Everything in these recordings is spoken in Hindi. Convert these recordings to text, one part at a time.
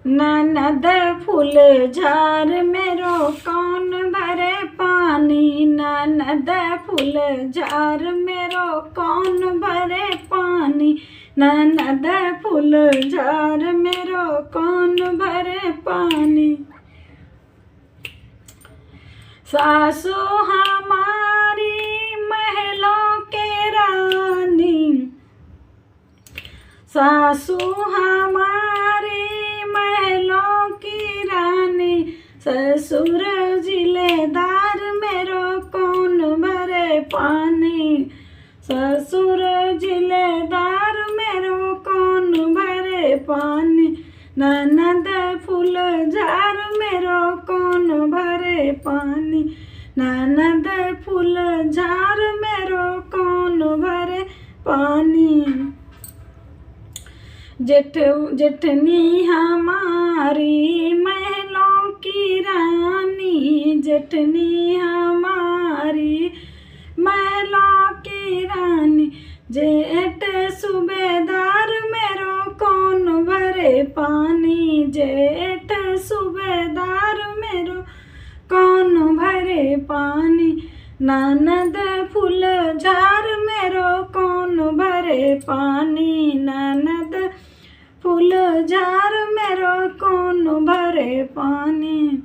ननद फूल झार मेरो कौन भरे पानी, ननद फूल झार मेरो कौन भरे पानी, ननद फूल झार मेरो कौन भरे पानी। सासू हमारी महलों के रानी, सासू हमारी महलों की रानी, ससुर जिलेदार मेरो कौन भरे पानी, ससुर जिलेदार मेरो कौन भरे पानी, ननद फूल झार मेरो कौन भरे पानी, ननद फूल झार मेरो कौन भरे पानी। जेठनी हमारी महलों की रानी, जेठनी हमारी महलों की रानी, जेठ सूबेदार मेरो कौन भरे पानी, जेठ सूबेदार मेरो कौन भरे पानी, ननद फूल झार मेरो कौन भरे पानी, ननद फूल झार मेरो कौन भरे पानी।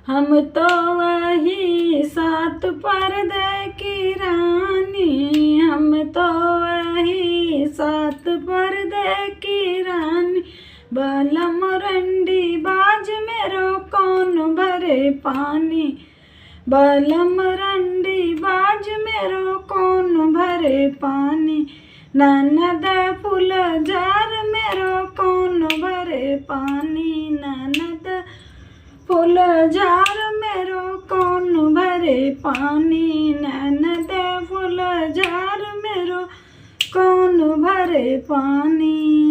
हम तो वही सात पर्दे की रानी, हम तो वही सात पर्दे की रानी, बलम रंडी बाज मेरो कौन भरे पानी, बलम रंडी बाज मेरो कौन भरे पानी, ननद फूल झार मेरो कौन भरे पानी, ननद फूल झार मेरो कौन भरे पानी, ननद फूल झार मेरो कौन भरे पानी।